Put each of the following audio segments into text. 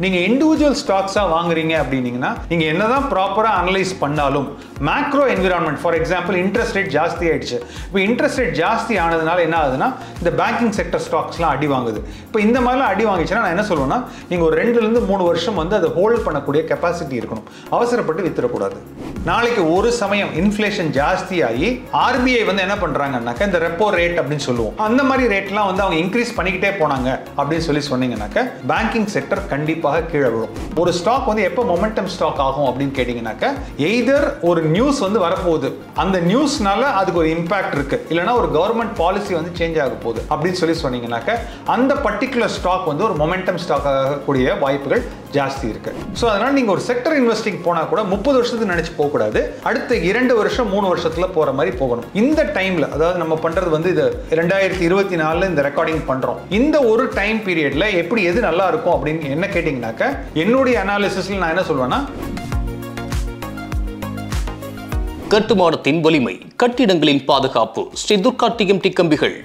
நீங்க இண்டிவிஜுவல் ஸ்டாக்ஸா வாங்குறீங்க அப்படின்னீங்கன்னா நீங்க என்னதான் ப்ராப்பரா அனலைஸ் பண்ணாலும் macro environment, for example interest rate ஜாஸ்தி ஆயிடுச்சு. இப்போ இன்ட்ரெஸ்ட் ரேட் ஜாஸ்தி ஆனதுனால என்ன ஆகுதுன்னா இந்த பேங்கிங் செக்டர் ஸ்டாக்ஸ்லாம் அடி வாங்குது. இப்போ இந்த மாதிரிலாம் அடி வாங்கிச்சுன்னா நான் என்ன சொல்லுவேன்னா நீங்க ஒரு 2 to 3 வருஷம் வந்து அதை ஹோல்ட் பண்ணக்கூடிய கெப்பாசிட்டி இருக்கணும். அவசரப்பட்டு வித்துறக்கூடாது. நாளைக்கு ஒரு சமயம் இன்ஃப்ளேஷன் ஜாஸ்தி ஆகி ஆர்பிஐ வந்து என்ன பண்றாங்கன்னாக்க இந்த ரெப்போ ரேட் அப்படின்னு சொல்லுவோம், அந்த மாதிரி ரேட்லாம் வந்து அவங்க இன்க்ரீஸ் பண்ணிக்கிட்டே போனாங்க அப்படின்னு சொன்னீங்கன்னாக்க பேங்கிங் செக்டர் கண்டிப்பாக கீழே விழும். ஒரு ஸ்டாக் வந்து எப்போ மொமெண்டம் ஸ்டாக் ஆகும் அப்படின்னு கேட்டீங்கன்னாக்க எய்தர் ஒரு நியூஸ் வந்து வரப்போகுது, அந்த நியூஸ்னால அதுக்கு ஒரு இம்பாக்ட் இருக்கு, இல்லைன்னா ஒரு கவர்மெண்ட் பாலிசி வந்து சேஞ்ச் ஆக போகுது அப்படின்னு சொன்னீங்கன்னாக்க அந்த பர்டிகுலர் ஸ்டாக் வந்து ஒரு மொமெண்டம் ஸ்டாக் ஆகக்கூடிய வாய்ப்புகள் ஜாஸ்தி இருக்கு. ஸோ அதனால நீங்க ஒரு செக்டர் இன்வெஸ்டிங் போனா கூட 30 வருஷத்துக்கு நினைச்சு போக கூடாது, அடுத்த 2 வருஷம் 3 வருஷத்துல போற மாதிரி போகணும். இந்த டைம்ல அதாவது நம்ம பண்றது வந்து இது 2024 இந்த ரெக்கார்டிங் பண்றோம். இந்த ஒரு டைம் பீரியட்ல எப்படி எது நல்லா இருக்கும் அப்படின்னு என்ன கேட்டீங்கன்னாக்க என்னுடைய அனாலிசிஸ்ல நான் என்ன சொல்வேன்னா கட்டுமானத்தின் வலிமை, கட்டிடங்களின் பாதுகாப்பு, ஸ்ரீ துர்கா டிஎம்டி கம்பிகள்.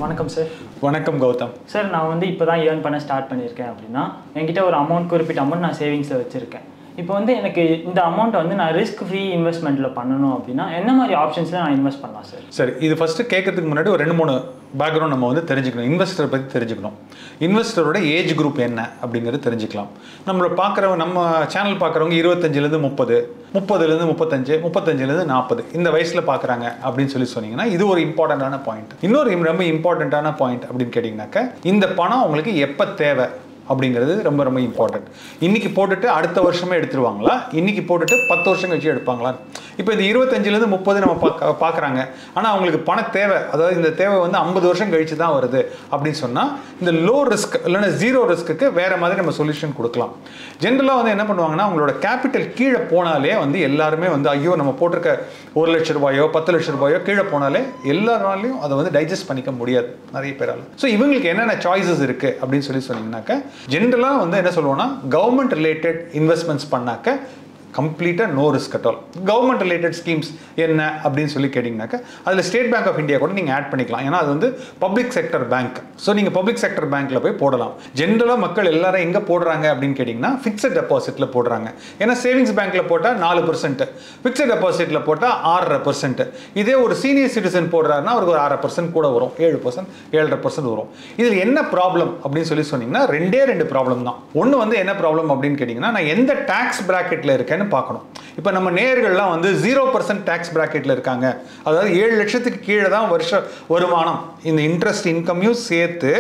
வணக்கம் சார். வணக்கம் கௌதம் சார். நான் வந்து இப்போ தான் ஏர்ன் பண்ண ஸ்டார்ட் பண்ணியிருக்கேன் அப்படின்னா என்கிட்ட ஒரு அமௌண்ட், குறிப்பிட்ட அமௌண்ட் நான் சேவிங்ஸில் வச்சுருக்கேன். இப்போ வந்து எனக்கு இந்த அமௌண்ட்டை வந்து நான் ரிஸ்க் ஃப்ரீ இன்வெஸ்ட்மெண்ட்டில் பண்ணணும் அப்படின்னா என்ன மாதிரி ஆப்ஷன்ஸில் நான் இன்வெஸ்ட் பண்ணலாம் சார்? சரி, இது ஃபஸ்ட்டு கேட்கறதுக்கு முன்னாடி ஒரு 2-3 பேக்ரவுண்ட் நம்ம வந்து தெரிஞ்சுக்கணும். இன்வெஸ்டரை பற்றி தெரிஞ்சுக்கணும். இன்வெஸ்டரோட ஏஜ் குரூப் என்ன அப்படிங்கிறது தெரிஞ்சுக்கலாம். நம்மளை பார்க்குறவங்க, நம்ம சேனல் பார்க்குறவங்க 25லேருந்து 30, 30லேருந்து 35, 35லேருந்து 40 இந்த வயசில் பார்க்குறாங்க அப்படின்னு சொன்னீங்கன்னா இது ஒரு இம்பார்ட்டண்ட்டான பாயிண்ட். இன்னொரு ரொம்ப இம்பார்ட்டண்ட்டான பாயிண்ட் அப்படின்னு கேட்டிங்கனாக்கா இந்த பணம் உங்களுக்கு எப்போ தேவை அப்படிங்கிறது ரொம்ப ரொம்ப இம்பார்ட்டன்ட். இன்னைக்கு போட்டுட்டு அடுத்த வருஷமே எடுத்துருவாங்களா, இன்னைக்கு போட்டுட்டு 10 வருஷம் கழிச்சு எடுப்பாங்களா? இப்போ இந்த 25லேருந்து 30 நம்ம பார்க்குறாங்க, ஆனால் அவங்களுக்கு பண தேவை, அதாவது இந்த தேவை வந்து 50 வருஷம் கழிச்சு தான் வருது அப்படின்னு சொன்னால் இந்த லோ ரிஸ்க் இல்லைன்னா ஜீரோ ரிஸ்க்கு வேற மாதிரி நம்ம சொல்யூஷன் கொடுக்கலாம். ஜென்ரலாக வந்து என்ன பண்ணுவாங்கன்னா அவங்களோட கேபிட்டல் கீழே போனாலே வந்து எல்லாருமே வந்து ஐயோ நம்ம போட்டிருக்க 1 லட்ச ரூபாயோ 10 லட்ச ரூபாயோ கீழே போனாலே எல்லாராலையும் அதை வந்து டைஜஸ்ட் பண்ணிக்க முடியாது நிறைய பேரால். ஸோ இவங்களுக்கு என்னென்ன சாய்ஸஸ் இருக்குது அப்படின்னு சொன்னீங்கன்னாக்கா ஜென்ரலாக வந்து என்ன சொல்லுவோம்னா கவர்மெண்ட் ரிலேட்டட் இன்வெஸ்ட்மெண்ட்ஸ் பண்ணாக்க கம்ப்ளீட்டாக no risk at all. Government related schemes என்ன அப்படின்னு கேட்டிங்கனாக்கா அதில் ஸ்டேட் பேங்க் ஆஃப் இந்தியா கூட நீங்கள் ஆட் பண்ணிக்கலாம். ஏன்னா அது வந்து பப்ளிக் செக்டர் பேங்க். ஸோ நீங்கள் பப்ளிக் செக்டர் பேங்க்கில் போய் போடலாம். ஜென்ரலாக மக்கள் எல்லாரும் எங்கே போடுறாங்க அப்படின்னு கேட்டிங்கன்னா ஃபிக்ஸட் டெபாசிட்டில் போடுறாங்க. ஏன்னா சேவிங்ஸ் பேங்க்கில் போட்டால் 4%, ஃபிக்ஸட் டெபாசிட்டில் போட்டால் 6.5%. இதே ஒரு சீனியர் சிட்டிசன் போடுறாருன்னா அவருக்கு ஒரு 6% கூட வரும், 7%, 7.5% வரும். இதில் என்ன ப்ராப்ளம் அப்படின்னு சொன்னீங்கன்னா 2 ப்ராப்ளம் தான். ஒன்று வந்து என்ன ப்ராப்ளம் அப்படின்னு கேட்டிங்கன்னா நான் எந்த டேக்ஸ் பிராக்கெட்டில் இருக்கேன் பார்க்கணும். இப்போ நம்ம நேயர்கள்லாம் வந்து 0% டாக்ஸ் பிராக்கெட்ல இருக்காங்க, அதாவது 7 லட்சத்துக்கு கீழே தான் வருஷ வருமானம், இந்த இன்ட்ரெஸ்ட் இன்கமையும் சேர்த்து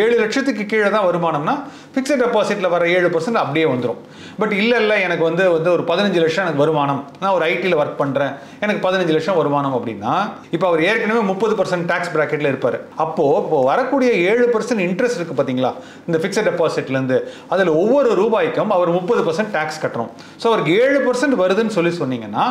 7 லட்சத்துக்கு கீழே தான் வருமானம்னா ஃபிக்ஸட் டெபாசிட்ல வர 7% அப்படியே வந்துடும். பட் இல்லை எனக்கு வந்து ஒரு 15 லட்சம் எனக்கு வருமானம், நான் ஒரு ஐடியில் ஒர்க் பண்ணுறேன், எனக்கு 15 லட்சம் வருமானம் அப்படின்னா இப்போ அவர் ஏற்கனவே 30% டாக்ஸ் பிராக்கெட்ல இருப்பார். இப்போ வரக்கூடிய 7% இன்ட்ரெஸ்ட் இருக்கு பார்த்தீங்களா இந்த ஃபிக்ஸட் டெபாசிட்லேருந்து, அதில் ஒவ்வொரு ரூபாய்க்கும் அவர் 30% டாக்ஸ் கட்டணும். ஸோ அவருக்கு 7% வருதுன்னு சொன்னீங்கன்னா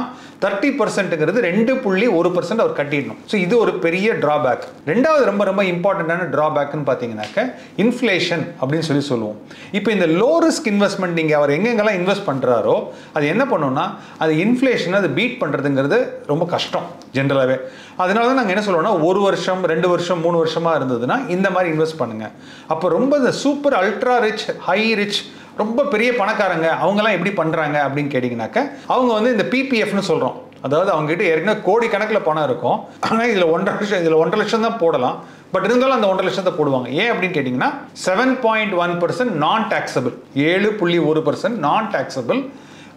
30%ங்கிறது 2.1% அவர் கட்டிடணும். ஸோ இது ஒரு பெரிய டிராபேக். ரெண்டாவது ரொம்ப ரொம்ப இம்பார்ட்டன்டான டிராபேக்னு பார்த்தீங்கன்னாக்க இன்ஃப்ளேஷன் அப்படின்னு சொல்லுவோம். இப்போ இந்த லோ ரிஸ்க் இன்வெஸ்ட்மெண்ட் நீங்கள் அவர் எங்கெங்கெல்லாம் இன்வெஸ்ட் பண்ணுறாரோ அது என்ன பண்ணுன்னா அது இன்ஃப்ளேஷன் அது பீட் பண்ணுறதுங்கிறது ரொம்ப கஷ்டம் ஜென்ரலாகவே. அதனால தான் நாங்கள் என்ன சொல்லுவோம்னா 1 வருஷம் 2 வருஷம் 3 வருஷமாக இருந்ததுன்னா இந்த மாதிரி இன்வெஸ்ட் பண்ணுங்க. அப்போ ரொம்ப இந்த super ultra rich high rich ரொம்ப பெரிய பணக்காரங்க அவங்கெல்லாம் எப்படி பண்ணுறாங்க அப்படின்னு கேட்டிங்கனாக்க அவங்க வந்து இந்த பிபிஎஃப்னு சொல்கிறோம், அதாவது அவங்ககிட்ட ஏற்கனவே கோடி கணக்கில் பணம் இருக்கும், ஆனால் இதில் 1.5 லட்சம் தான் போடலாம். பட் இருந்தாலும் அந்த 1.5 லட்சத்தை போடுவாங்க. ஏன் அப்படின்னு கேட்டிங்கன்னா 7.1% நான் டாக்ஸபிள், 7.1% நான் டாக்ஸபிள்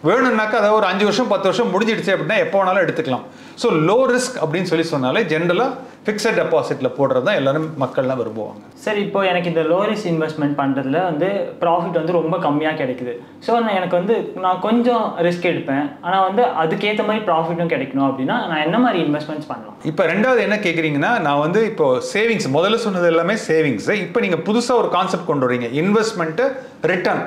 வேணும்னாக்கா அதாவது ஒரு 5 வருஷம் 10 வருஷம் முடிஞ்சிடுச்சு அப்படின்னா எப்போ வேணாலும் எடுத்துக்கலாம். ஸோ லோ ரிஸ்க் அப்படின்னு சொன்னாலே ஜென்ரலாக ஃபிக்ஸட் டெபாசிட்டில் போடுறது தான் எல்லாரும் மக்கள்லாம் விரும்புவாங்க. சார், இப்போ எனக்கு இந்த லோ ரிஸ்க் இன்வெஸ்ட்மெண்ட் பண்ணுறதுல வந்து ப்ராஃபிட் வந்து ரொம்ப கம்மியாக கிடைக்குது. ஸோ எனக்கு வந்து நான் கொஞ்சம் ரிஸ்க் எடுப்பேன், ஆனால் வந்து அதுக்கேற்ற மாதிரி ப்ராஃபிட்டும் கிடைக்கணும் அப்படின்னா நான் என்ன மாதிரி இன்வெஸ்ட்மெண்ட்ஸ் பண்ணலாம்? இப்போ ரெண்டாவது என்ன கேட்குறீங்கன்னா நான் வந்து இப்போ சேவிங்ஸ் முதல்ல சொன்னது எல்லாமே சேவிங்ஸ். இப்போ நீங்கள் புதுசாக ஒரு கான்செப்ட் கொண்டு வரீங்க, investment return,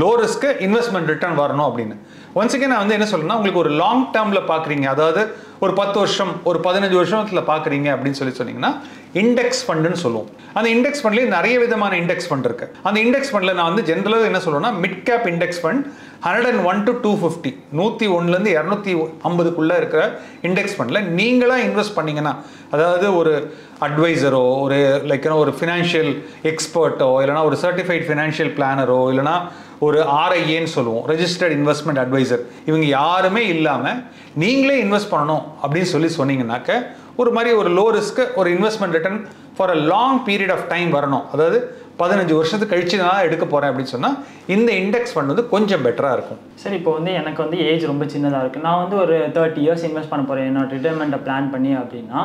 low risk investment return வரணும் அப்படின்னு. ஒன்ஸ் அகேன் நான் வந்து என்ன சொல்றேன்னா, உங்களுக்கு ஒரு லாங் டேர்மில் பார்க்குறீங்க, அதாவது ஒரு 10 வருஷம் ஒரு 15 வருஷத்தில் பார்க்குறீங்க அப்படின்னு சொன்னீங்கன்னா இண்டெக்ஸ் ஃபண்டுன்னு சொல்லுவோம். அந்த இண்டெக்ஸ் ஃபண்ட்லேயே நிறைய விதமான இண்டெக்ஸ் ஃபண்ட் இருக்கு. அந்த இண்டெக்ஸ் ஃபண்டில் நான் வந்து ஜென்ரலாக என்ன சொல்லுவேன்னா, mid cap index fund 101 to 250, 101லேருந்து 250க்குள்ளே இருக்கிற இண்டெக்ஸ் ஃபண்டில் நீங்களாக இன்வெஸ்ட் பண்ணீங்கன்னா, அதாவது ஒரு அட்வைசரோ ஒரு ஒரு ஃபினான்ஷியல் எக்ஸ்பர்ட்டோ இல்லைனா ஒரு சர்டிஃபைட் ஃபினான்ஷியல் பிளானரோ இல்லைனா ஒரு ஆர்ஐஏன்னு சொல்லுவோம், ரெஜிஸ்டர்ட் இன்வெஸ்ட்மெண்ட் அட்வைசர், இவங்க யாருமே இல்லாமல் நீங்களே இன்வெஸ்ட் பண்ணணும் அப்படின்னு சொன்னீங்கன்னாக்க ஒரு மாதிரி ஒரு லோ ரிஸ்க் ஒரு investment return for a long period of time வரணும். அதாவது 15 வருஷத்துக்கு கழிச்சு நான் எடுக்க போகிறேன் அப்படின்னு சொன்னால் இந்த இண்டெக்ஸ் ஃபண்ட் வந்து கொஞ்சம் பெட்டராக இருக்கும். சார் இப்போ வந்து எனக்கு வந்து ஏஜ் ரொம்ப சின்னதாக இருக்குது, நான் வந்து ஒரு 30 years இன்வெஸ்ட் பண்ண போகிறேன் என்னோட ரிட்டைர்மெண்ட்டை பிளான் பண்ணி அப்படின்னா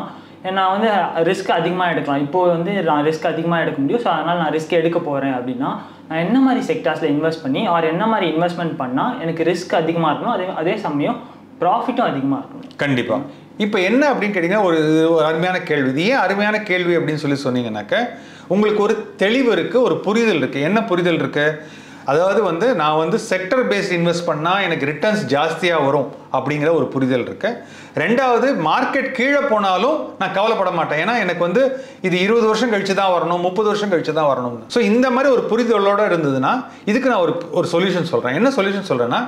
நான் வந்து ரிஸ்க் அதிகமாக எடுக்கலாம். இப்போது வந்து நான் ரிஸ்க் அதிகமாக எடுக்க முடியும். ஸோ அதனால் நான் ரிஸ்க் எடுக்க போகிறேன் அப்படின்னா நான் என்ன மாதிரி செக்டார்ஸில் இன்வெஸ்ட் பண்ணி என்ன மாதிரி இன்வெஸ்ட்மெண்ட் பண்ணால் எனக்கு ரிஸ்க் அதிகமாக இருக்கணும், அதே சமயம் ப்ராஃபிட்டும் அதிகமாக இருக்கணும்? கண்டிப்பாக. இப்போ என்ன அப்படின்னு கேட்டிங்கன்னா ஒரு அருமையான கேள்வி. இது ஏன் அருமையான கேள்வி அப்படின்னு சொன்னீங்கன்னாக்க உங்களுக்கு ஒரு தெளிவு இருக்குது, ஒரு புரிதல் இருக்குது. என்ன புரிதல் இருக்குது? அதாவது வந்து நான் வந்து செக்டர் பேஸ்ட் இன்வெஸ்ட் பண்ணால் எனக்கு ரிட்டர்ன்ஸ் ஜாஸ்தியாக வரும் அப்படிங்கிற ஒரு புரிதல் இருக்குது. ரெண்டாவது, மார்க்கெட் கீழே போனாலும் நான் கவலைப்பட மாட்டேன், ஏன்னா எனக்கு வந்து இது 20 வருஷம் கழிச்சு தான் வரணும், 30 வருஷம் கழிச்சு தான் வரணும். ஸோ இந்த மாதிரி ஒரு புரிதலோடு இருந்ததுன்னா இதுக்கு நான் ஒரு சொல்யூஷன் சொல்கிறேன். என்ன சொல்யூஷன் சொல்கிறேன்னா,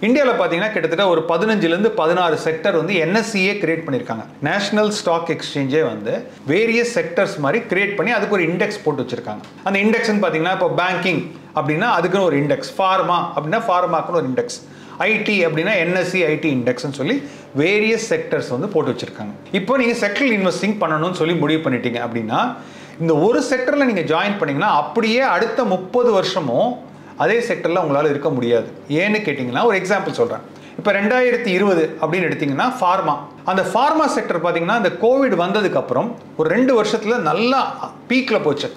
இந்தியாவில் பார்த்தீங்கன்னா கிட்டத்தட்ட ஒரு 15லேருந்து 16 செக்டர் வந்து என்எஸ்சியே கிரியேட் பண்ணியிருக்காங்க. நேஷனல் ஸ்டாக் எக்ஸ்சேஞ்சே வந்து வேரியஸ் செக்டர்ஸ் மாதிரி கிரியேட் பண்ணி அதுக்கு ஒரு இண்டெக்ஸ் போட்டு வச்சிருக்காங்க. அந்த இண்டெக்ஸ்ன்னு பார்த்தீங்கன்னா இப்போ பேங்கிங் அப்படின்னா அதுக்குன்னு ஒரு இண்டெக்ஸ், ஃபார்மா அப்படின்னா ஃபார்மாக்குன்னு ஒரு இண்டெக்ஸ், ஐடி அப்படின்னா என்எஸ்சி ஐடி இண்டெக்ஸ்ன்னு சொல்லி வேரியஸ் செக்டர்ஸ் வந்து போட்டு வச்சிருக்காங்க. இப்போ நீங்கள் செக்டரல் இன்வெஸ்டிங் பண்ணணும்னு சொல்லி முடிவு பண்ணிட்டீங்க அப்படின்னா இந்த ஒரு செக்டரில் நீங்கள் ஜாயின் பண்ணிங்கன்னா அப்படியே அடுத்த 30 வருஷமும் அதே செக்டரில் உங்களால் இருக்க முடியாது. ஏன்னு கேட்டிங்கன்னா ஒரு எக்ஸாம்பிள் சொல்கிறேன். இப்போ 2020 அப்படின்னு எடுத்திங்கன்னா ஃபார்மா, அந்த ஃபார்மா செக்டர் பார்த்தீங்கன்னா இந்த கோவிட் வந்ததுக்கப்புறம் ஒரு 2 வருஷத்தில் நல்லா பீக்கில் போச்சு.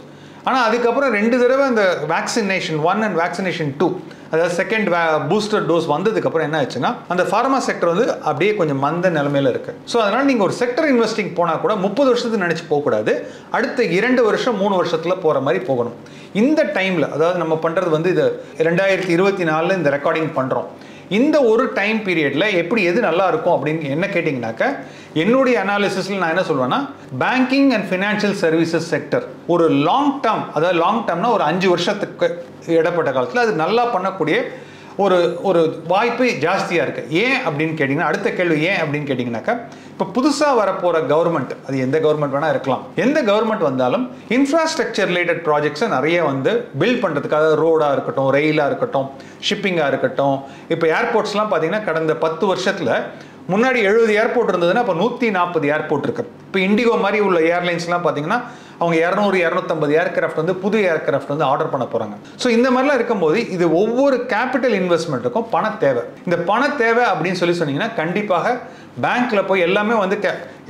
ஆனால் அதுக்கப்புறம் 2 தடவை அந்த வேக்சினேஷன் 1 அண்ட் வேக்சினேஷன் 2, அதாவது செகண்ட் பூஸ்டர் டோஸ் வந்ததுக்கப்புறம் என்ன ஆச்சுன்னா அந்த ஃபார்மா செக்டர் வந்து அப்படியே கொஞ்சம் மந்த நிலைமையில் இருக்குது. ஸோ அதனால் நீங்கள் ஒரு செக்டர் இன்வெஸ்டிங் போனால் கூட 30 வருஷத்துக்கு நினச்சி போகக்கூடாது, அடுத்த 2 வருஷம் 3 வருஷத்தில் போகிற மாதிரி போகணும். இந்த டைமில், அதாவது நம்ம பண்ணுறது வந்து இது 2024 இந்த ரெக்கார்டிங் பண்ணுறோம், இந்த ஒரு டைம் பீரியடில் எப்படி எது நல்லா இருக்கும் அப்படின்னு என்ன கேட்டிங்கனாக்க என்னுடைய அனாலிசிஸில் நான் என்ன சொல்வேன்னா, banking and financial services sector ஒரு லாங் டேர்ம், அதாவது லாங் டேர்ம்னா ஒரு 5 வருஷத்துக்கு இடப்பட்ட காலத்தில் அது நல்லா பண்ணக்கூடிய ஒரு வாய்ப்பு ஜாஸ்தியாக இருக்குது. ஏன் அப்படின்னு கேட்டிங்கன்னா, அடுத்த கேள்வி ஏன் அப்படின்னு கேட்டிங்கனாக்கா, இப்போ புதுசாக வரப்போகிற கவர்மெண்ட், அது எந்த கவர்மெண்ட் வேணால் இருக்கலாம், எந்த கவர்மெண்ட் வந்தாலும் இன்ஃப்ராஸ்ட்ரக்சர் ரிலேட்டட் ப்ராஜெக்ட்ஸை நிறைய வந்து பில்ட் பண்ணுறதுக்காக, ரோடாக இருக்கட்டும், ரயிலாக இருக்கட்டும், ஷிப்பிங்காக இருக்கட்டும். இப்போ ஏர்போர்ட்ஸ்லாம் பார்த்தீங்கன்னா கடந்த 10 வருஷத்தில் முன்னாடி 70 ஏர்போர்ட் இருந்ததுன்னா இப்போ 140 ஏர்போர்ட் இருக்குது. இப்போ இண்டிகோ மாதிரி உள்ள ஏர்லைன்ஸ்லாம் பார்த்தீங்கன்னா அவங்க 200-250 ஏர்கிராஃப்ட் வந்து புது ஏர்கிராஃப்ட் வந்து ஆர்டர் பண்ண போகிறாங்க. ஸோ இந்த மாதிரிலாம் இருக்கும்போது இது ஒவ்வொரு கேபிட்டல் இன்வெஸ்ட்மெண்ட்டுக்கும் பண தேவை. இந்த பண தேவை அப்படின்னு சொன்னீங்கன்னா கண்டிப்பாக பேங்க்கில் போய் எல்லாமே வந்து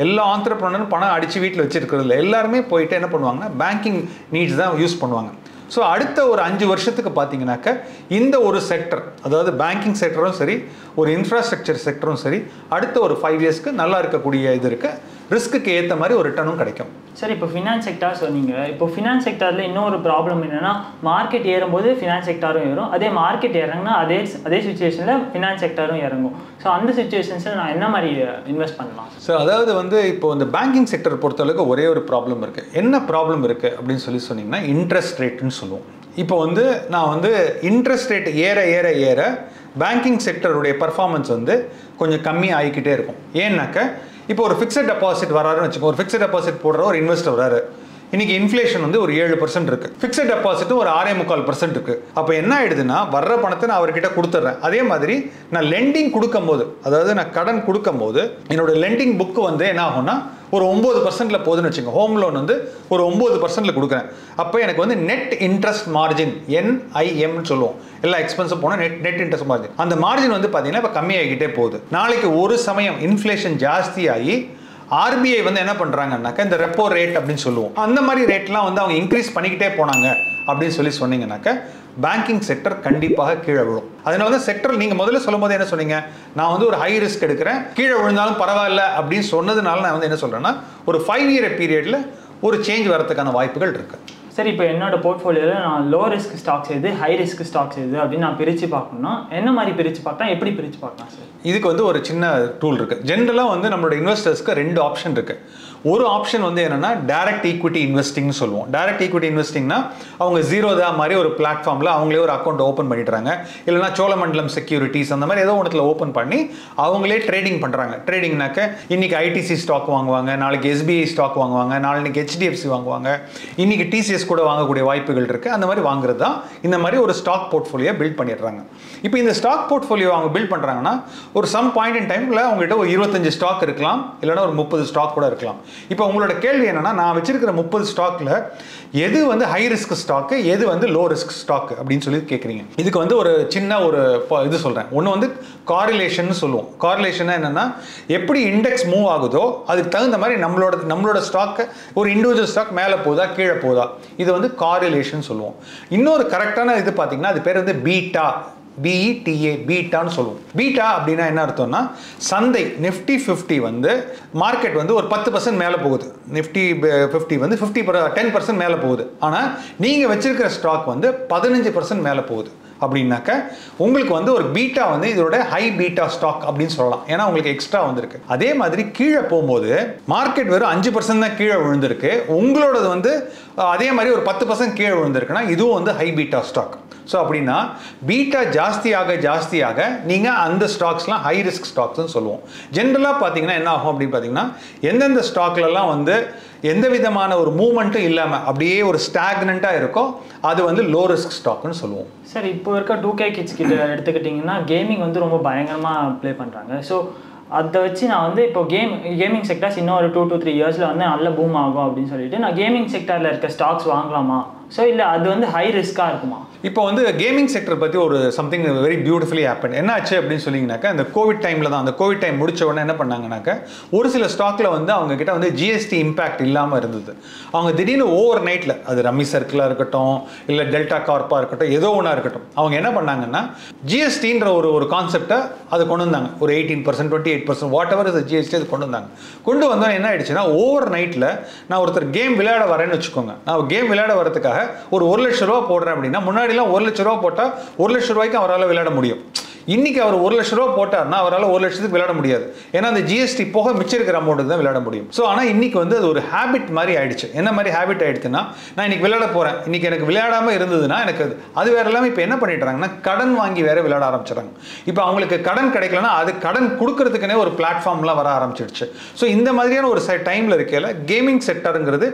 எல்லா ஆண்டர்பிரனரும் பணம் அடித்து வீட்டில் வச்சுருக்கிறது இல்லை, எல்லாருமே போயிட்டு என்ன பண்ணுவாங்கன்னா பேங்கிங் நீட்ஸ் தான் யூஸ் பண்ணுவாங்க. ஸோ அடுத்த ஒரு 5 வருஷத்துக்கு பார்த்தீங்கன்னாக்க இந்த ஒரு செக்டர், அதாவது பேங்கிங் செக்டரும் சரி, ஒரு இன்ஃப்ராஸ்ட்ரக்சர் செக்டரும் சரி, அடுத்த ஒரு 5 இயர்ஸ்க்கு நல்லா இருக்கக்கூடிய இது இருக்குது, ரிஸ்க்கு ஏற்ற மாதிரி ஒரு ரிட்டர்னும் கிடைக்கும். சார் இப்போ ஃபினான்ஸ் செக்டார் சொன்னீங்க. இப்போ ஃபினான்ஸ் செக்டாரில் இன்னொரு ப்ராப்ளம் என்னென்னா, மார்க்கெட் ஏறும்போது ஃபினான்ஸ் செக்டாரும் ஏறும், அதே மார்க்கெட் இறங்குனா அதே சுச்சுவேஷனில் ஃபினான்ஸ் செக்டாரும் இறங்கும். ஸோ அந்த சுச்சுவேஷன்ஸில் நான் என்ன மாதிரி இன்வெஸ்ட் பண்ணலாம்? சார் அதாவது வந்து இப்போ இந்த பேங்கிங் செக்டர் பொறுத்தளவுக்கு ஒரே ஒரு ப்ராப்ளம் இருக்குது. என்ன ப்ராப்ளம் இருக்குது அப்படின்னு சொன்னீங்கன்னா இன்ட்ரெஸ்ட் ரேட்டுன்னு சொல்லுவோம். இப்போ வந்து நான் வந்து இன்ட்ரெஸ்ட் ரேட் ஏற ஏற ஏற பேங்கிங் செக்டருடைய பர்ஃபார்மன்ஸ் வந்து கொஞ்சம் கம்மி ஆகிக்கிட்டே இருக்கும். ஏன்னாக்க இப்போ ஒரு ஃபிக்ஸட் டெபாசிட் வராருன்னு வச்சுக்கோ, ஒரு ஃபிக்ஸட் டெபாசிட் போடுற ஒரு இன்வெஸ்டர் வராரு, இன்னைக்கு இன்ஃப்ளேஷன் வந்து ஒரு 7% இருக்குது, ஃபிக்ஸட் டெபாசிட்டும் ஒரு 6.25% இருக்குது. அப்போ என்ன ஆயிடுதுன்னா வர்ற பணத்தை நான் அவர்கிட்ட கொடுத்துட்றேன். அதே மாதிரி நான் லெண்டிங் கொடுக்கும்போது, அதாவது நான் கடன் கொடுக்கும்போது என்னோட லெண்டிங் புக்கு வந்து என்ன ஆகும்னா ஒரு 9% போகுதுன்னு வச்சுக்கோங்க. ஹோம் லோன் வந்து ஒரு 9% கொடுக்குறேன். அப்போ எனக்கு வந்து நெட் இன்ட்ரெஸ்ட் மார்ஜின், NIMன்னு சொல்லுவோம், எல்லா எக்ஸ்பென்ஸும் போனால் நெட் இன்ட்ரெஸ்ட் மார்ஜின், அந்த மார்ஜின் வந்து பார்த்தீங்கன்னா இப்போ கம்மியாகிக்கிட்டே போகுது. நாளைக்கு ஒரு சமயம் இன்ஃப்ளேஷன் ஜாஸ்தியாகி ஆர்பிஐ வந்து என்ன பண்ணுறாங்கன்னாக்கா இந்த ரெப்போ ரேட் அப்படின்னு சொல்லுவோம், அந்த மாதிரி ரேட்லாம் வந்து அவங்க இன்க்ரீஸ் பண்ணிக்கிட்டே போனாங்க அப்படின்னு சொன்னீங்கன்னாக்கா பேங்கிங் செக்டர் கண்டிப்பாக கீழே விழும். அதனால தான் செக்டர் நீங்கள் முதல்ல சொல்லும் போது என்ன சொன்னீங்க, நான் வந்து ஒரு ஹை ரிஸ்க் எடுக்கிறேன், கீழே விழுந்தாலும் பரவாயில்ல அப்படின்னு சொன்னதுனால நான் வந்து என்ன சொல்கிறேன்னா ஒரு 5 இயர் பீரியடில் ஒரு சேஞ்ச் வரதுக்கான வாய்ப்புகள் இருக்குது. சரி, இப்போ என்னோட போர்ட்ஃபோலியோவில் நான் லோ ரிஸ்க் ஸ்டாக்ஸ் எது, ஹை ரிஸ்க் ஸ்டாக்ஸ் எது அப்படின்னு நான் பிரித்து பார்க்கணும்னா என்ன மாதிரி பிரித்து பார்க்கலாம், எப்படி பிரித்து பார்க்கலாம் சார்? இதுக்கு வந்து ஒரு சின்ன டூல் இருக்குது. ஜென்ரலாக வந்து நம்மளோட இன்வெஸ்டர்ஸ்க்கு 2 ஆப்ஷன் இருக்குது. ஒரு ஆப்ஷன் வந்து என்னென்னா டைரக்ட் ஈக்விட்டி இன்வெஸ்டிங்னு சொல்லுவோம். டைரக்ட் ஈக்விட்டி இன்வெஸ்டிங்னா அவங்க ஜீரோதா மாதிரி ஒரு பிளாட்ஃபார்மில் அவங்களே ஒரு அக்கௌண்ட் ஓப்பன் பண்ணிடுறாங்க. இல்லைனா சோழமண்டலம் செக்யூரிட்டிஸ் அந்த மாதிரி ஏதோ ஒன்றுல ஓப்பன் பண்ணி அவங்களே ட்ரேடிங் பண்ணுறாங்க. ட்ரேடிங்னாக்க இன்னைக்கு ஐடிசி ஸ்டாக் வாங்குவாங்க, நாளைக்கு எஸ்பிஐ ஸ்டாக் வாங்குவாங்க, நாளைக்கு ஹெச்டிஎஃப்சி வாங்குவாங்க, இன்னைக்கு டிசிஎஸ் கூட வாங்கக்கூடிய வாய்ப்புகள் இருக்குது. அந்த மாதிரி வாங்குறது தான் இந்த மாதிரி ஒரு ஸ்டாக் போர்ட்ஃபோலியோ பில்ட் பண்ணிடுறாங்க. இப்போ இந்த ஸ்டாக் போர்ட்ஃபோலியோ அவங்க பில்ட் பண்ணுறாங்கன்னா ஒரு சம் பாயிண்ட் இன் டைமில் அவங்ககிட்ட ஒரு 25 ஸ்டாக் இருக்கலாம், இல்லைனா ஒரு 30 ஸ்டாக் கூட இருக்கலாம். இப்போ உங்களோட கேள்வி என்னன்னா, நான் வச்சிருக்கிற 30 ஸ்டாக்ல எது வந்து ஹை ரிஸ்க் ஸ்டாக், எது வந்து லோ ரிஸ்க் ஸ்டாக் அப்படின்னு சொல்லி கேட்குறீங்க. இதுக்கு வந்து ஒரு சின்ன ஒரு இது சொல்கிறேன். ஒன்று வந்து காரிலேஷன் சொல்லுவோம். காரிலேஷன் என்னன்னா, எப்படி இண்டெக்ஸ் மூவ் ஆகுதோ அதுக்கு தகுந்த மாதிரி நம்மளோட ஸ்டாக் ஒரு இண்டிவிஜுவல் ஸ்டாக் மேலே போதா கீழே போதா, இது வந்து காரிலேஷன் சொல்லுவோம். இன்னொரு கரெக்டான இது பார்த்தீங்கன்னா அது பேர் வந்து பீட்டா, BETA, பீட்டான்னு சொல்லுவோம். பீட்டா அப்படின்னா என்ன அர்த்தம்னா, சந்தை நிஃப்டி 50 வந்து மார்க்கெட் வந்து ஒரு 10% மேலே போகுது. நிஃப்டி 50 வந்து 10% மேலே போகுது. ஆனால் நீங்கள் வச்சிருக்கிற ஸ்டாக் வந்து 15% மேலே போகுது அப்படின்னாக்க உங்களுக்கு வந்து ஒரு பீட்டா வந்து இதோட ஹை பீட்டா ஸ்டாக் அப்படின்னு சொல்லலாம். ஏன்னா உங்களுக்கு எக்ஸ்ட்ரா வந்திருக்கு. அதே மாதிரி கீழே போகும்போது மார்க்கெட் வெறும் 5% தான் கீழே விழுந்திருக்கு, உங்களோடது வந்து அதே மாதிரி ஒரு 10% கீழே விழுந்திருக்குன்னா இதுவும் வந்து ஹை பீட்டா ஸ்டாக். ஸோ அப்படின்னா பீட்டா ஜாஸ்தியாக நீங்கள் அந்த ஸ்டாக்ஸ்லாம் ஹை ரிஸ்க் ஸ்டாக்ஸ்னு சொல்லுவோம். ஜென்ரலாக பார்த்தீங்கன்னா என்ன ஆகும் அப்படின்னு பார்த்தீங்கன்னா, எந்தெந்த ஸ்டாக்லலாம் வந்து எந்த விதமான ஒரு மூவ்மெண்ட்டும் இல்லாமல் அப்படியே ஒரு ஸ்டாக்னண்ட்டாக இருக்கோ அது வந்து லோ ரிஸ்க் ஸ்டாக்னு சொல்லுவோம். சார், இப்போ இருக்க 2K கிட்ஸ் கிட்ட எடுத்துக்கிட்டிங்கன்னா கேமிங் வந்து ரொம்ப பயங்கரமாக ப்ளே பண்ணுறாங்க. ஸோ அதை வச்சு நான் வந்து இப்போ கேமிங் செக்டர்ஸ் இன்னும் ஒரு 2 to 3 இயர்ஸில் வந்து நல்ல பூம் ஆகும் அப்படின்னு சொல்லிட்டு நான் கேமிங் செக்டரில் இருக்க ஸ்டாக்ஸ் வாங்கலாமா? ஸோ இல்லை அது வந்து ஹை ரிஸ்க்காக இருக்குமா? இப்போ வந்து கேமிங் செக்டர் பற்றி ஒரு சம்திங் வெரி பியூட்டிஃபுல்லி ஹேப்பன். என்ன ஆச்சு அப்படின்னு சொல்லிங்கனாக்கா, இந்த கோவிட் டைமில் தான், அந்த கோவிட் டைம் முடிச்ச உடனே என்ன பண்ணாங்கனாக்கா, ஒரு சில ஸ்டாக்ல வந்து அவங்க கிட்ட வந்து ஜிஎஸ்டி இம்பாக்ட் இல்லாமல் இருந்தது. அவங்க திடீர்னு ஓவர் நைட்டில், அது ரம்மி சர்க்கிளாக இருக்கட்டும் இல்லை டெல்டா கார்ப்பாக இருக்கட்டும் ஏதோ ஒன்றா இருக்கட்டும், அவங்க என்ன பண்ணாங்கன்னா ஜிஎஸ்டின்ற ஒரு கான்செப்டை அதை கொண்டு வந்தாங்க. ஒரு 18%, 28%, வாட் எவர் இஸ் ஜிஎஸ்டி அது கொண்டு வந்தாங்க. கொண்டு வந்தோம் என்ன ஆயிடுச்சுன்னா, ஓவர் நைட்டில் நான் ஒருத்தர் கேம் விளையாட வரேன்னு வச்சுக்கோங்க, நான் கேம் விளையாட வரதுக்காக ஒரு 1 லட்சம் ரூபா போடுறேன் அப்படின்னா, முன்னாடிலாம் 1 லட்சம் ரூபா போட்டால் 1 லட்சம் ரூபாய்க்கு அவரால் விளையாட முடியும். இன்னைக்கு அவர் 1 லட்சம் ரூபா போட்டார்னா அவரால் 1 லட்சத்துக்கு விளையாட முடியாது. ஏன்னா அந்த ஜிஎஸ்டி போக மிச்சம் இருக்கிற அமௌண்ட் தான் விளையாட முடியும். ஸோ ஆனால் இன்னைக்கு வந்து அது ஒரு ஹேபிட் மாதிரி ஆயிடுச்சு. என்ன மாதிரி ஹேபிட் ஆயிடுச்சுன்னா, நான் இன்னைக்கு விளையாட போறேன், இன்னைக்கு எனக்கு விளையாடாமல் இருந்ததுன்னா எனக்கு அது வேற எல்லாமே இப்போ என்ன பண்ணிடுறாங்கன்னா கடன் வாங்கி வேற விளையாட ஆரம்பிச்சிடறாங்க. இப்போ அவங்களுக்கு கடன் கிடைக்கலன்னா அது கடன் கொடுக்கறதுக்குனே ஒரு பிளாட்ஃபார்ம்லாம் வர ஆரம்பிச்சிடுச்சு. ஸோ இந்த மாதிரியான ஒரு டைம்ல இருக்கையில கேமிங் செக்டருங்கிறது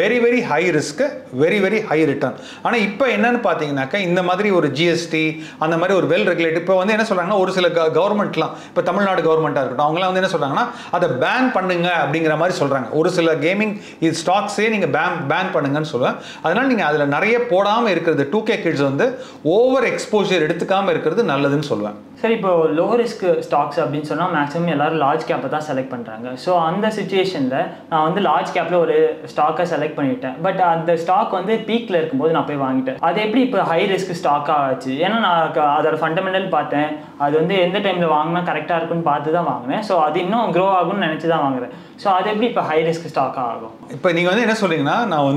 very very high risk, very very high return. ஆனால் இப்போ என்னன்னு பார்த்தீங்கன்னாக்கா, இந்த மாதிரி ஒரு ஜிஎஸ்டி அந்த மாதிரி ஒரு வெல் ரெகுலேட் இப்போ வந்து என்ன சொல்றாங்கன்னா, ஒரு சில கவர்மெண்ட்லாம், இப்போ தமிழ்நாடு கவர்மெண்ட்டாக இருக்கட்டும், அவங்களாம் வந்து என்ன சொல்றாங்கன்னா அதை பேன் பண்ணுங்க அப்படிங்கிற மாதிரி சொல்றாங்க. ஒரு சில கேமிங் இது ஸ்டாக்ஸே நீங்கள் பேன் பண்ணுங்கன்னு சொல்லுவேன். அதனால நீங்கள் அதில் நிறைய போடாமல் இருக்கிறது, 2K கிட்ஸ் வந்து ஓவர் எக்ஸ்போஜர் எடுத்துக்காமல் இருக்கிறது நல்லதுன்னு சொல்லுவேன். சரி, இப்போ லோ ரிஸ்க் ஸ்டாக்ஸ் அப்படின்னு சொன்னால் மேக்ஸிமம் எல்லாரும் லார்ஜ் கேப்பை தான் செலக்ட் பண்ணுறாங்க. ஸோ அந்த சுச்சுவேஷனில் நான் வந்து லார்ஜ் கேப்பில் ஒரு ஸ்டாக்கை செலக்ட் பண்ணிட்டேன். பட் அந்த ஸ்டாக் வந்து பீக்கில் இருக்கும்போது நான் போய் வாங்கிட்டேன். அது எப்படி இப்போ ஹை ரிஸ்க் ஸ்டாக்காக ஆச்சு? ஏன்னா நான் அதோட ஃபண்டமெண்டல் பார்த்தேன், அது வந்து எந்த டைமில் வாங்கினா கரெக்டாக இருக்குன்னு பார்த்து தான் வாங்கினேன். ஸோ அது இன்னும் க்ரோ ஆகும்னு நினச்சி தான் வாங்குறேன். ஸோ அது எப்படி இப்போ ஹை ரிஸ்க் ஸ்டாக்காக ஆகும்? இப்போ நீங்கள் வந்து என்ன சொல்கிறீங்கன்னா, நான்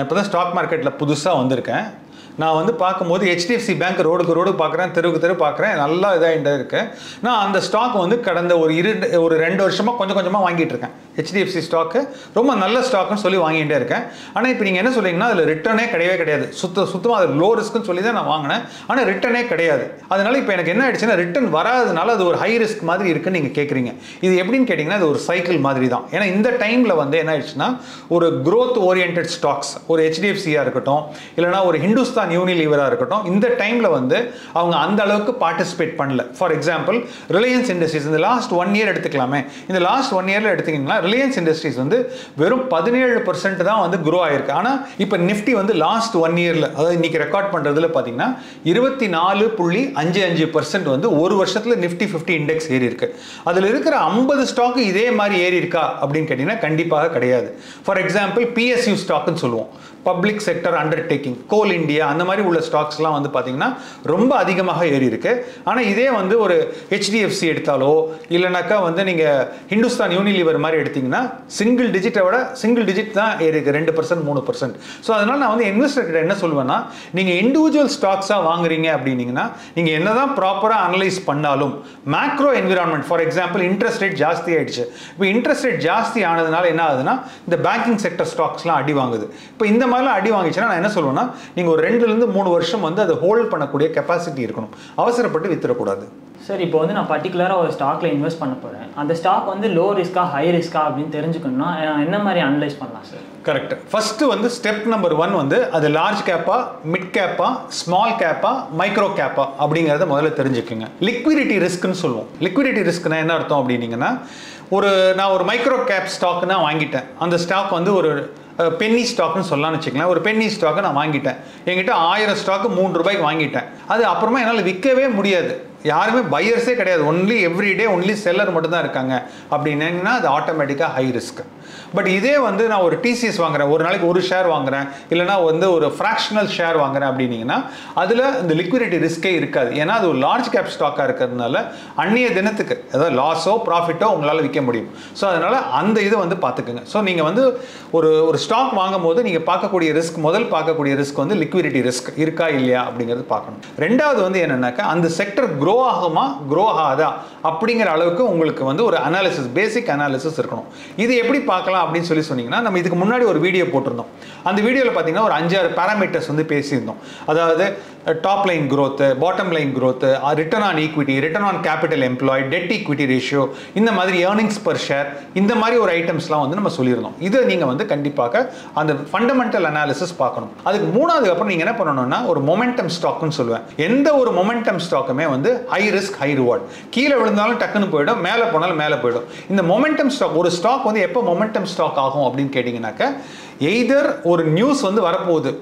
இப்போ தான் ஸ்டாக் மார்க்கெட்டில் புதுசாக வந்திருக்கேன். நான் வந்து பார்க்கும்போது HDFC பேங்க் ரோடுக்கு ரோடு பார்க்குறேன், தெருவுக்கு தெரு பார்க்குறேன், நல்லா இதாக இருக்கு. நான் அந்த ஸ்டாக் வந்து கடந்த ஒரு 2 வருஷமாக கொஞ்சம் கொஞ்சமாக வாங்கிட்டு இருக்கேன். HDFC ஸ்டாக்கு ரொம்ப நல்ல ஸ்டாக்னு சொல்லி வாங்கிட்டே இருக்கேன். ஆனால் இப்போ நீங்கள் என்ன சொல்றீங்கன்னா, அதில் ரிட்டர்னே கிடையாது. சுத்தமாக அது லோ ரிஸ்க்னு சொல்லி தான் நான் வாங்கினேன். ஆனால் ரிட்டர்னே கிடையாது. அதனால இப்போ எனக்கு என்ன ஆயிடுச்சுன்னா, ரிட்டர்ன் வராதனால அது ஒரு ஹை ரிஸ்க் மாதிரி இருக்குன்னு நீங்கள் கேட்குறீங்க. இது எப்படின்னு கேட்டிங்கன்னா, இது ஒரு சைக்கிள் மாதிரி தான். ஏன்னா இந்த டைமில் வந்து என்ன ஆயிடுச்சுன்னா, ஒரு க்ரோத் ஓரியன்ட் ஸ்டாக்ஸ், ஒரு HDFCயாக இருக்கட்டும், இல்லைனா ஒரு ஹிந்துஸ்தான் யூனிலீவராக இருக்கட்டும், இந்த டைமில் வந்து அவங்க அந்த அளவுக்கு பார்ட்டிசிபேட் பண்ணல. ஃபார் எக்ஸாம்பிள் ரிலையன்ஸ் இண்டஸ்ட்ரீஸ் இந்த லாஸ்ட் 1 இயர் எடுத்துக்கலாமே. இந்த லாஸ்ட் 1 இயரில் எடுத்தீங்கன்னா ரிலையன்ஸ் இண்டஸ்ட்ரீஸ் வந்து வெறும் 17% தான் வந்து க்ரோ ஆயிருக்கு. ஆனால் இப்போ நிஃப்டி வந்து லாஸ்ட் 1 இயரில், அதாவது இன்னைக்கு ரெக்கார்ட் பண்ணுறதுல பார்த்தீங்கன்னா 24.55% வந்து ஒரு வருஷத்தில் நிஃப்டி 50 இண்டெக்ஸ் ஏறி இருக்கு. அதில் இருக்கிற 50 ஸ்டாக்கு இதே மாதிரி ஏறி இருக்கா அப்படின்னு கேட்டிங்கன்னா கண்டிப்பாக கிடையாது. ஃபார் எக்ஸாம்பிள் PSU ஸ்டாக்குன்னு சொல்லுவோம், பப்ளிக் செக்டர் அண்டர்டேக்கிங், கோல் இந்தியா அந்த மாதிரி உள்ள ஸ்டாக்ஸ்லாம் வந்து பார்த்தீங்கன்னா ரொம்ப அதிகமாக ஏறி இருக்கு. ஆனால் இதே வந்து ஒரு HDFC எடுத்தாலோ இல்லைனாக்கா வந்து நீங்கள் ஹிந்துஸ்தான் யூனிலிவர் மாதிரி எடுத்தீங்கன்னா சிங்கிள் டிஜிட் தான் ஏறி இருக்கு, 2% 3%. ஸோ அதனால நான் வந்து இன்வெஸ்டர் கிட்ட என்ன சொல்லுவேன்னா, நீங்கள் இண்டிவிஜுவல் ஸ்டாக்ஸாக வாங்குறீங்க அப்படின்னீங்கன்னா நீங்கள் என்னதான் ப்ராப்பராக அனலைஸ் பண்ணாலும் macro environment, for example interest rate ஜாஸ்தி ஆயிடுச்சு. இப்போ இன்ட்ரெஸ்ட் ரேட் ஜாஸ்தி ஆனதுனால என்ன ஆகுதுன்னா இந்த பேங்கிங் செக்டர் ஸ்டாக்ஸ்லாம் அடி வாங்குது. இப்போ இந்த மாதிரிலாம் அடி வாங்கிச்சுன்னா நான் என்ன சொல்லுவேன்னா, நீங்கள் ஒரு 2-3 வருஷம் வந்து அதை ஹோல்ட் பண்ணக்கூடிய கெப்பாசிட்டி இருக்கணும், அவசரப்பட்டு வித்துறக்கூடாது. சார் இப்போ வந்து நான் பர்டிகுலராக ஒரு ஸ்டாக்ல இன்வெஸ்ட் பண்ண போகிறேன். அந்த ஸ்டாக் வந்து லோ ரிஸ்கா ஹை ரிஸ்கா அப்படின்னு தெரிஞ்சுக்கணும்னா என்ன மாதிரி அனலைஸ் பண்ணலாம் சார்? கரெக்ட். ஃபர்ஸ்ட் வந்து ஸ்டெப் நம்பர் 1 வந்து அது லார்ஜ் கேப்பா, மிட் கேப்பா, ஸ்மால் கேப்பா, மைக்ரோ கேப்பா அப்படிங்கிறத முதல்ல தெரிஞ்சுக்குங்க. லிக்விடிட்டி ரிஸ்க்னு சொல்லுவோம். லிக்விடிட்டி ரிஸ்க்னா என்ன அர்த்தம் அப்படின்னீங்கன்னா, நான் ஒரு மைக்ரோ கேப் ஸ்டாக் தான் வாங்கிட்டேன். அந்த ஸ்டாக் வந்து ஒரு பென்னி ஸ்டாக்னு சொல்லலாம்னு வச்சுக்கலாம். ஒரு பென்னி ஸ்டாக்கை நான் வாங்கிட்டேன். என்கிட்ட 1000 ஸ்டாக்கு 3 ரூபாய்க்கு வாங்கிட்டேன். அது அப்புறமா என்னால் விற்கவே முடியாது. யாருமே பையர்ஸே கிடையாது. ஒன்லி எவ்ரிடே ஒன்லி செல்லர் மட்டும் தான் இருக்காங்க அப்படின்னா அது ஆட்டோமேட்டிக்காக ஹை ரிஸ்க். பட் இதே வந்து நான் ஒரு TCS வாங்குறேன், ஒரு நாளைக்கு ஒரு ஷேர் வாங்குறேன், இல்லைனா வந்து ஒரு ஃப்ராக்ஷனல் ஷேர் வாங்குறேன் அப்படின்னீங்கன்னா அதில் இந்த லிக்விடிட்டி ரிஸ்கே இருக்காது. ஏன்னா அது ஒரு லார்ஜ் கேப் ஸ்டாக்காக இருக்கிறதுனால அன்றைய தினத்துக்கு ஏதாவது லாஸோ ப்ராஃபிட்டோ உங்களால் விற்க முடியும். ஸோ அதனால் அந்த இதை வந்து பார்த்துக்குங்க. ஸோ நீங்கள் வந்து ஒரு ஸ்டாக் வாங்கும் போது நீங்கள் பார்க்கக்கூடிய ரிஸ்க் வந்து லிக்விடிட்டி ரிஸ்க் இருக்கா இல்லையா அப்படிங்கிறது பார்க்கணும். ரெண்டாவது வந்து என்னன்னாக்கா அந்த செக்டர் க்ரோ ஆகுமா க்ரோ ஆகாதா அப்படிங்கிற அளவுக்கு உங்களுக்கு வந்து ஒரு அனாலிசிஸ், பேசிக் அனாலிசிஸ் இருக்கணும். இது எப்படி பார்க்கலாம் அப்படின்னு சொன்னீங்கன்னா, நம்ம இதுக்கு முன்னாடி ஒரு வீடியோ போட்டிருந்தோம். அந்த வீடியோவில் பார்த்தீங்கன்னா ஒரு 5-6 பேராமீட்டர்ஸ் வந்து பேசியிருந்தோம். அதாவது top line growth, bottom line growth, return on equity, return on capital employed, dead equity ratio, இந்த மாதிரி ஏர்னிங்ஸ் பர் ஷேர், இந்த மாதிரி ஒரு ஐட்டம்ஸ்லாம் வந்து நம்ம சொல்லியிருந்தோம். இதை நீங்கள் வந்து கண்டிப்பாக அந்த ஃபண்டமெண்டல் அனாலிசிஸ் பார்க்கணும். அதுக்கு மூணாவது அப்புறம் நீங்கள் என்ன பண்ணணும்னா ஒரு மொமெண்டம் ஸ்டாக்னு சொல்லுவேன். எந்த ஒரு மொமெண்டம் ஸ்டாக்குமே வந்து ஹை ரிஸ்க் ஹை ரிவார்ட். கீழே விழுந்தாலும் டக்குன்னு போயிடும், மேலே போனாலும் மேலே போயிடும். இந்த மொமெண்டம் ஸ்டாக், ஒரு ஸ்டாக் வந்து எப்போ மொமெண்டம் ஸ்டாக் ஆகும் அப்படின்னு கேட்டிங்கனாக்கா, எய்தர் ஒரு நியூஸ் வந்து வரப்போகுது,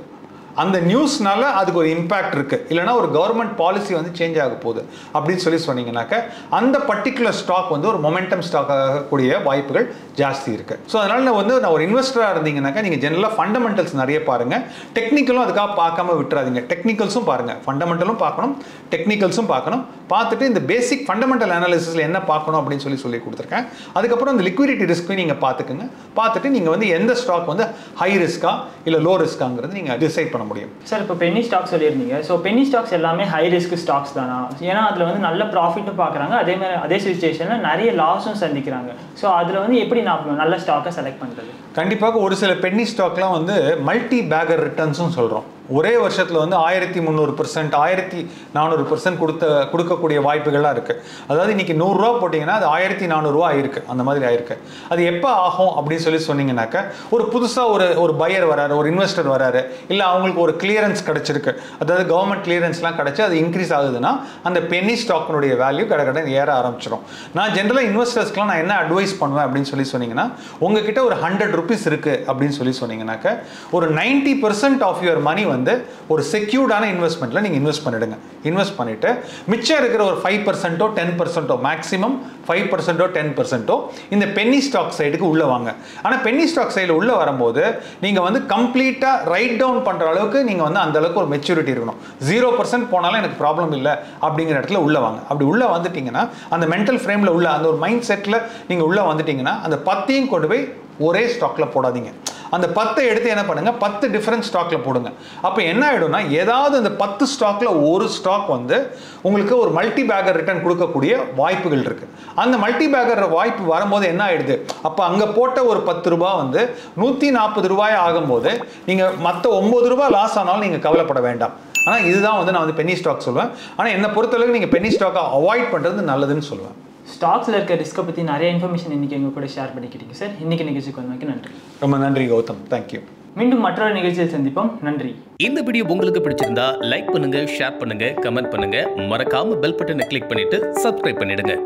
அந்த நியூஸ்னால அதுக்கு ஒரு இம்பாக்ட் இருக்குது, இல்லைனா ஒரு கவர்மெண்ட் பாலிசி வந்து சேஞ்ச் ஆக போகுது அப்படின்னு சொன்னீங்கன்னாக்க அந்த பர்டிகுலர் ஸ்டாக் வந்து ஒரு மொமெண்டம் ஸ்டாக் ஆகக்கூடிய வாய்ப்புகள் ஜாஸ்தி இருக்குது. ஸோ அதனால் நான் ஒரு இன்வெஸ்டராக இருந்தீங்கன்னாக்கா நீங்கள் ஜெனரலாக ஃபண்டமெண்டல்ஸ் நிறைய பாருங்கள். டெக்னிக்கலும் அதுக்காக பார்க்காம விட்டுறாதீங்க. டெக்னிக்கல்ஸும் பாருங்கள், ஃபண்டமெண்டலும் பார்க்கணும், டெக்னிக்கல்ஸும் பார்க்கணும். பார்த்துட்டு இந்த பேசிக் ஃபண்டமெண்டல் அனாலிசிஸில் என்ன பார்க்கணும் அப்படின்னு சொல்லி கொடுத்துருக்கேன். அதுக்கப்புறம் இந்த லிக்விடிட்டி ரிஸ்க்கையும் நீங்கள் பார்த்துக்குங்க. பார்த்துட்டு நீங்கள் வந்து எந்த ஸ்டாக் வந்து ஹை ரிஸ்கா இல்லை லோ ரிஸ்காங்கிறது நீங்கள் டிசைட் பண்ண முடியும். சார் இப்போ பென்னி ஸ்டாக் சொல்லியிருந்தீங்க. ஸோ பென்னி ஸ்டாக்ஸ் எல்லாமே ஹை ரிஸ்க் ஸ்டாக்ஸ் தானா? ஏன்னா அதில் வந்து நல்ல ப்ராஃபிட்டும் பார்க்குறாங்க, அதே சுச்சுவேஷனில் நிறைய லாஸும் சந்திக்கிறாங்க. ஸோ அதில் வந்து எப்படி நான் நல்ல ஸ்டாக்கை செலக்ட் பண்ணுறது? கண்டிப்பாக ஒரு சில பென்னி ஸ்டாக்லாம் வந்து மல்டி பேக்கர் ரிட்டர்ன்ஸும் சொல்கிறோம். ஒரே வருஷத்தில் வந்து 1300%, 1400% கொடுக்கக்கூடிய வாய்ப்புகள்லாம் இருக்குது. அதாவது இன்றைக்கி 100 ரூபா போட்டிங்கன்னா அது 1400 ரூபா ஆயிருக்கு, அந்த மாதிரி ஆயிருக்கு. அது எப்போ ஆகும் அப்படின்னு சொன்னீங்கன்னாக்கா, ஒரு புதுசாக ஒரு பையர் வராரு, ஒரு இன்வெஸ்டர் வராரு, இல்லை அவங்களுக்கு ஒரு கிளியரன்ஸ் கிடச்சிருக்கு, அதாவது கவர்மெண்ட் கிளியரன்ஸ்லாம் கிடச்சி அது இன்க்ரீஸ் ஆகுதுன்னா அந்த பென்னி ஸ்டாக்கினுடைய வேல்யூ கடை ஏற ஆரம்பிச்சிடும். நான் ஜென்ரலாக இன்வெஸ்டர்ஸ்க்குலாம் நான் என்ன அட்வைஸ் பண்ணுவேன் அப்படின்னு சொன்னீங்கன்னா, உங்ககிட்ட ஒரு 100 rupees இருக்குது அப்படின்னு சொன்னீங்கன்னாக்கா ஒரு 90% ஆஃப் யுவர் மணி வந்து ஒரு செக்யூர்டான இன்வெஸ்ட்மெண்ட்ல நீங்க இன்வெஸ்ட் பண்ணிடுங்க. இன்வெஸ்ட் பண்ணிட்டு மிச்சம் இருக்கிற ஒரு 5%ஓ 10%ஓ, மேக்ஸிமம் 5%ஓ 10%ஓ இந்த பென்னி ஸ்டாக் சைடுக்கு உள்ள வாங்க. ஆனா பென்னி ஸ்டாக் சைடுல உள்ள வரும்போது நீங்க வந்து கம்ப்ளீட்டா ரைட் டவுன் பண்ற அளவுக்கு நீங்க வந்து அந்த அளவுக்கு ஒரு மெச்சூரிட்டி இருக்கணும். 0% போனாலும் எனக்கு ப்ராப்ளம் இல்லை அப்படிங்கிற இடத்துல உள்ள வாங்க. அப்படி உள்ள வந்துட்டீங்கன்னா அந்த மென்டல் ஃப்ரேம்ல உள்ள அந்த ஒரு மைண்ட் செட்ல நீங்க உள்ள வந்துட்டீங்கன்னா அந்த 10ஐயும் கொண்டு போய் ஒரே ஸ்டாக்ல போடாதீங்க. அந்த 10 எடுத்து என்ன பண்ணுங்க, 10 டிஃபரண்ட் ஸ்டாக்ல போடுங்க. அப்போ என்ன ஆயிடும்னா, ஏதாவது அந்த 10 ஸ்டாக்ல ஒரு ஸ்டாக் வந்து உங்களுக்கு ஒரு மல்டி பேக்கர் ரிட்டர்ன் கொடுக்கக்கூடிய வாய்ப்புகள் இருக்கு. அந்த மல்டி பேக்கர் வாய்ப்பு வரும்போது என்ன ஆயிடுது, அப்போ அங்க போட்ட ஒரு 10 ரூபாய் வந்து 140 ரூபாய் ஆகும்போது நீங்க மற்ற 9 ரூபாய் லாஸ் ஆனாலும் நீங்க கவலைப்பட வேண்டாம். ஆனால் இதுதான் வந்து நான் வந்து பென்னி ஸ்டாக் சொல்லுவேன். ஆனால் என்ன பொறுத்தளவுக்கு நீங்கள் பென்னி ஸ்டாக்கை அவாய்ட் பண்ணுறது நல்லதுன்னு சொல்லுவேன். ஸ்டாக்ஸில் இருக்க ரிஸ்க்கை பற்றி நிறைய இன்ஃபர்மேஷன் இன்றைக்கி எங்கள் கூட ஷேர் பண்ணிக்கிட்டீங்க சார். இன்றைக்கி நிகழ்ச்சிக்கு வந்தமைக்கு நன்றி. ரொம்ப நன்றி கௌதம். தேங்க்யூ. மீண்டும் மற்றொரு நிகழ்ச்சியில் சந்திப்போம். நன்றி. இந்த வீடியோ உங்களுக்கு பிடிச்சிருந்தா லைக் பண்ணுங்க, ஷேர் பண்ணுங்க, கமெண்ட் பண்ணுங்க. மறக்காம பெல் பட்டனை கிளிக் பண்ணிட்டு சப்ஸ்கிரைப் பண்ணிடுங்க.